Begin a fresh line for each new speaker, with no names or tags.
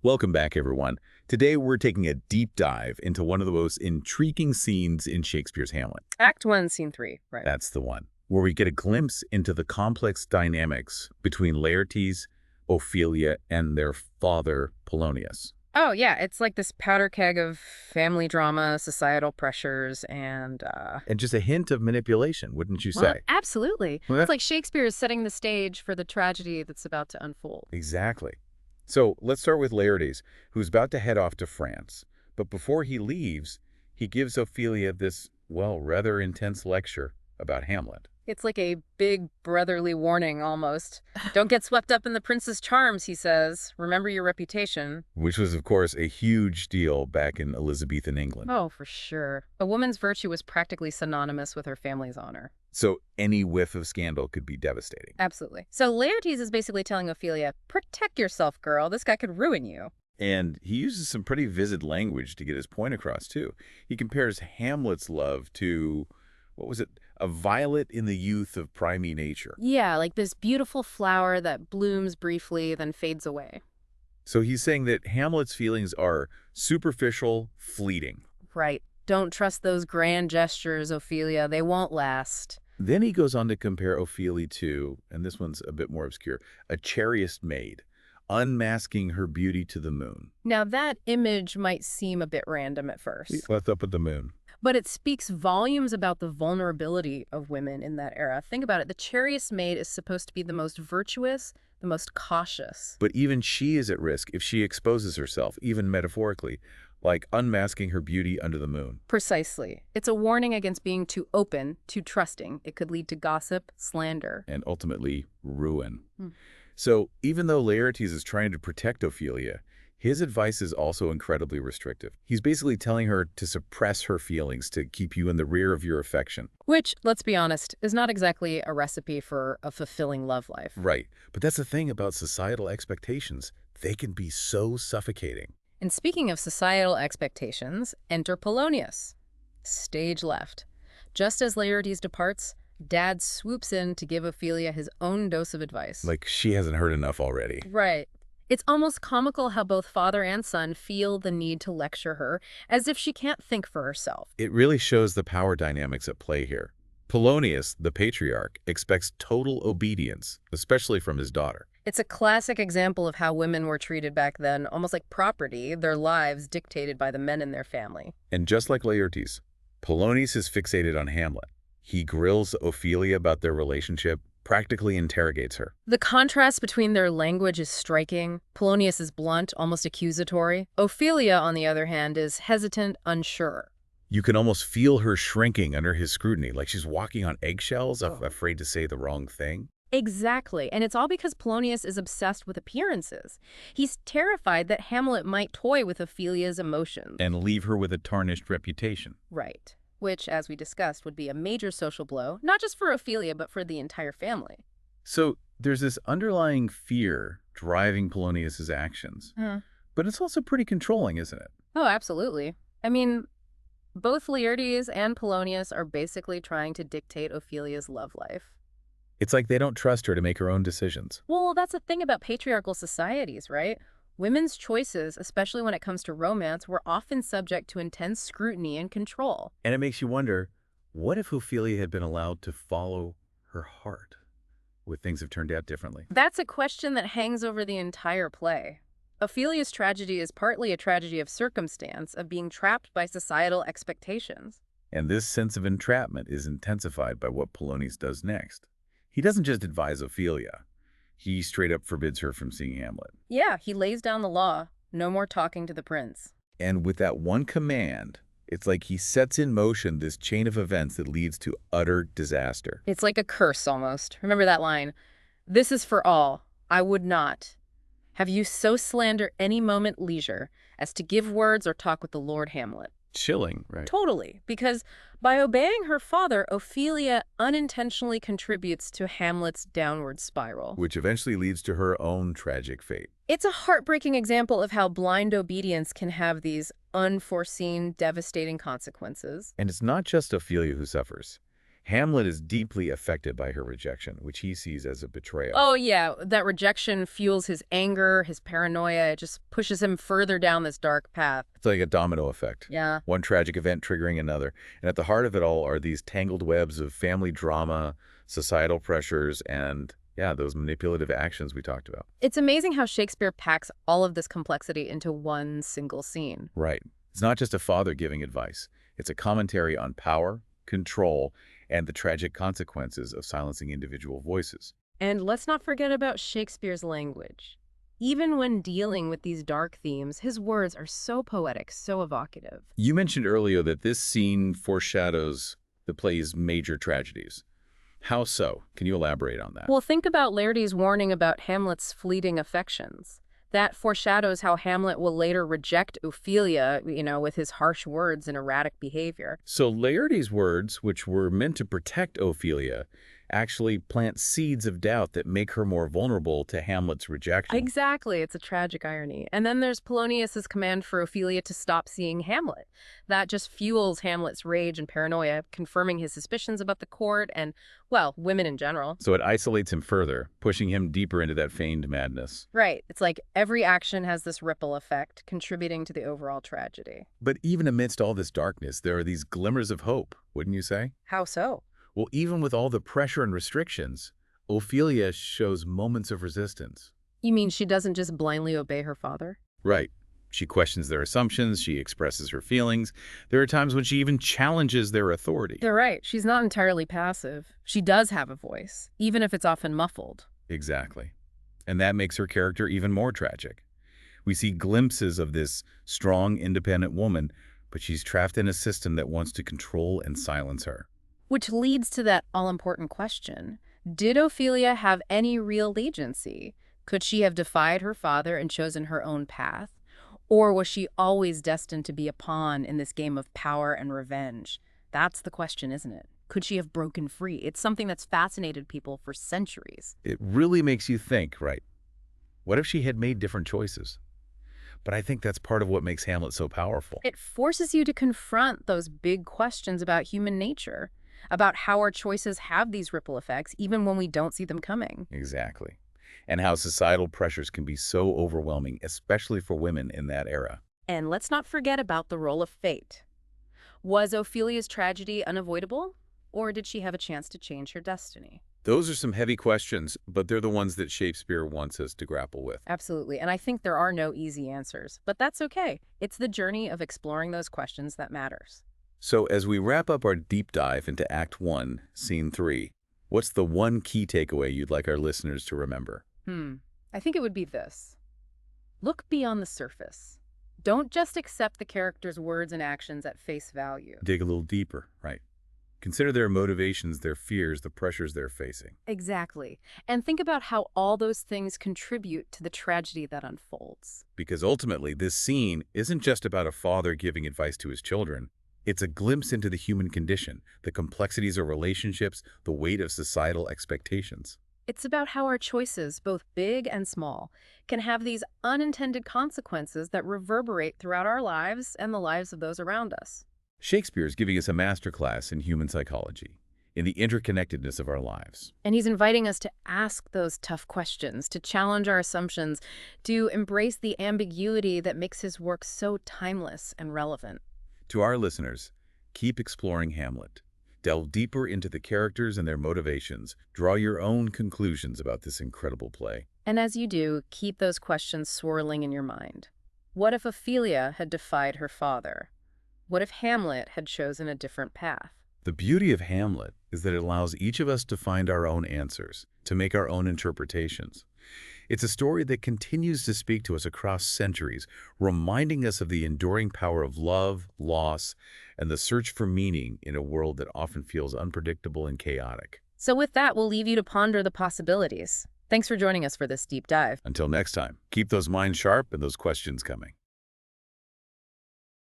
Welcome back, everyone. Today, we're taking a deep dive into one of the most intriguing scenes in Shakespeare's Hamlet.
Act 1, Scene 3, right.
That's the one, where we get a glimpse into the complex dynamics between Laertes, Ophelia, and their father, Polonius.
Oh, yeah, it's like this powder keg of family drama, societal pressures, and,
And just a hint of manipulation, wouldn't you
well,
say?
absolutely.
Well,
It's like Shakespeare is setting the stage for the tragedy that's about to unfold.
Exactly. So let's start with Laertes, who's about to head off to France. But before he leaves, he gives Ophelia this, well, rather intense lecture about Hamlet.
It's like a big brotherly warning, almost. Don't get swept up in the prince's charms, he says. Remember your reputation.
Which was, of course, a huge deal back in Elizabethan England.
Oh, for sure. A woman's virtue was practically synonymous with her family's honor.
So any whiff of scandal could be devastating.
Absolutely. So Laertes is basically telling Ophelia, protect yourself, girl. This guy could ruin you.
And he uses some pretty vivid language to get his point across, too. He compares Hamlet's love to, what was it, a violet in the youth of primy nature.
Yeah, like this beautiful flower that blooms briefly, then fades away.
So he's saying that Hamlet's feelings are superficial, fleeting.
Right. Don't trust those grand gestures, Ophelia. They won't last.
Then he goes on to compare Ophelia to, and this one's a bit more obscure, a cherished maid, unmasking her beauty to the moon.
Now, that image might seem a bit random at first,
What's up with the moon?
but it speaks volumes about the vulnerability of women in that era. Think about it. The cherished maid is supposed to be the most virtuous, the most cautious.
But even she is at risk if she exposes herself, even metaphorically, like unmasking her beauty under the moon.
Precisely. It's a warning against being too open, too trusting. It could lead to gossip, slander.
And ultimately, ruin.
Hmm.
So even though Laertes is trying to protect Ophelia, his advice is also incredibly restrictive. He's basically telling her to suppress her feelings to keep you in the rear of your affection.
Which, let's be honest, is not exactly a recipe for a fulfilling love life.
Right. But that's the thing about societal expectations. They can be so suffocating.
And speaking of societal expectations, enter Polonius. Stage left. Just as Laertes departs, Dad swoops in to give Ophelia his own dose of advice.
Like she hasn't heard enough already.
Right. It's almost comical how both father and son feel the need to lecture her, as if she can't think for herself.
It really shows the power dynamics at play here. Polonius, the patriarch, expects total obedience, especially from his daughter.
It's a classic example of how women were treated back then, almost like property, their lives dictated by the men in their family.
And just like Laertes, Polonius is fixated on Hamlet. He grills Ophelia about their relationship, practically interrogates her.
The contrast between their language is striking. Polonius is blunt, almost accusatory. Ophelia, on the other hand, is hesitant, unsure.
You can almost feel her shrinking under his scrutiny, like she's walking on eggshells, afraid to say the wrong thing.
Exactly, and it's all because Polonius is obsessed with appearances. He's terrified that Hamlet might toy with Ophelia's emotions.
And leave her with a tarnished reputation.
Right. Which, as we discussed, would be a major social blow, not just for Ophelia, but for the entire family.
So there's this underlying fear driving Polonius's actions. But it's also pretty controlling, isn't it?
Oh, absolutely. I mean, both Laertes and Polonius are basically trying to dictate Ophelia's love life.
It's like they don't trust her to make her own decisions.
Well, that's the thing about patriarchal societies, right? Women's choices, especially when it comes to romance, were often subject to intense scrutiny and control.
And it makes you wonder, what if Ophelia had been allowed to follow her heart? Would things have turned out differently?
That's a question that hangs over the entire play. Ophelia's tragedy is partly a tragedy of circumstance, of being trapped by societal expectations.
And this sense of entrapment is intensified by what Polonius does next. He doesn't just advise Ophelia. He straight up forbids her from seeing Hamlet.
Yeah, he lays down the law. No more talking to the prince.
And with that one command, it's like he sets in motion this chain of events that leads to utter disaster.
It's like a curse, almost. Remember that line? This is for all. I would not have you so slander any moment leisure as to give words or talk with the Lord Hamlet.
Chilling, right?
Totally, because by obeying her father, Ophelia unintentionally contributes to Hamlet's downward spiral.
Which eventually leads to her own tragic fate.
It's a heartbreaking example of how blind obedience can have these unforeseen, devastating consequences.
And it's not just Ophelia who suffers. Hamlet is deeply affected by her rejection, which he sees as a betrayal.
Oh, yeah, that rejection fuels his anger, his paranoia. It just pushes him further down this dark path.
It's like a domino effect.
Yeah.
One tragic event triggering another. And at the heart of it all are these tangled webs of family drama, societal pressures, and, yeah, those manipulative actions we talked about.
It's amazing how Shakespeare packs all of this complexity into one single scene.
Right. It's not just a father giving advice. It's a commentary on power, control, and the tragic consequences of silencing individual voices.
And let's not forget about Shakespeare's language. Even when dealing with these dark themes, his words are so poetic, so evocative.
You mentioned earlier that this scene foreshadows the play's major tragedies. How so? Can you elaborate on that?
Well, think about Laertes' warning about Hamlet's fleeting affections. That foreshadows how Hamlet will later reject Ophelia, with his harsh words and erratic behavior.
So Laertes' words, which were meant to protect Ophelia, actually plant seeds of doubt that make her more vulnerable to Hamlet's rejection.
Exactly, it's a tragic irony. And then there's Polonius's command for Ophelia to stop seeing Hamlet. That just fuels Hamlet's rage and paranoia, confirming his suspicions about the court and, well, women in general.
So it isolates him further, pushing him deeper into that feigned madness.
Right. It's like every action has this ripple effect, contributing to the overall tragedy.
But even amidst all this darkness, there are these glimmers of hope, wouldn't you say?
How so?
Well, even with all the pressure and restrictions, Ophelia shows moments of resistance.
You mean she doesn't just blindly obey her father?
Right. She questions their assumptions, she expresses her feelings. There are times when she even challenges their authority.
They're right. She's not entirely passive. She does have a voice, even if it's often muffled.
Exactly. And that makes her character even more tragic. We see glimpses of this strong, independent woman, but she's trapped in a system that wants to control and silence her.
Which leads to that all-important question. Did Ophelia have any real agency? Could she have defied her father and chosen her own path? Or was she always destined to be a pawn in this game of power and revenge? That's the question, isn't it? Could she have broken free? It's something that's fascinated people for centuries.
It really makes you think, right? What if she had made different choices? But I think that's part of what makes Hamlet so powerful.
It forces you to confront those big questions about human nature, about how our choices have these ripple effects even when we don't see them coming.
Exactly. And how societal pressures can be so overwhelming, especially for women in that era.
And let's not forget about the role of fate. Was Ophelia's tragedy unavoidable, or did she have a chance to change her destiny?
Those are some heavy questions, but they're the ones that Shakespeare wants us to grapple with.
Absolutely, and I think there are no easy answers, but that's okay. It's the journey of exploring those questions that matters.
So as we wrap up our deep dive into Act 1, Scene 3, what's the one key takeaway you'd like our listeners to remember?
I think it would be this. Look beyond the surface. Don't just accept the character's words and actions at face value.
Dig a little deeper, right? Consider their motivations, their fears, the pressures they're facing.
Exactly. And think about how all those things contribute to the tragedy that unfolds.
Because ultimately, this scene isn't just about a father giving advice to his children. It's a glimpse into the human condition, the complexities of relationships, the weight of societal expectations.
It's about how our choices, both big and small, can have these unintended consequences that reverberate throughout our lives and the lives of those around us.
Shakespeare is giving us a masterclass in human psychology, in the interconnectedness of our lives.
And he's inviting us to ask those tough questions, to challenge our assumptions, to embrace the ambiguity that makes his work so timeless and relevant.
To our listeners, keep exploring Hamlet. Delve deeper into the characters and their motivations. Draw your own conclusions about this incredible play.
And as you do, keep those questions swirling in your mind. What if Ophelia had defied her father? What if Hamlet had chosen a different path?
The beauty of Hamlet is that it allows each of us to find our own answers, to make our own interpretations. It's a story that continues to speak to us across centuries, reminding us of the enduring power of love, loss, and the search for meaning in a world that often feels unpredictable and chaotic.
So with that, we'll leave you to ponder the possibilities. Thanks for joining us for this deep dive.
Until next time, keep those minds sharp and those questions coming.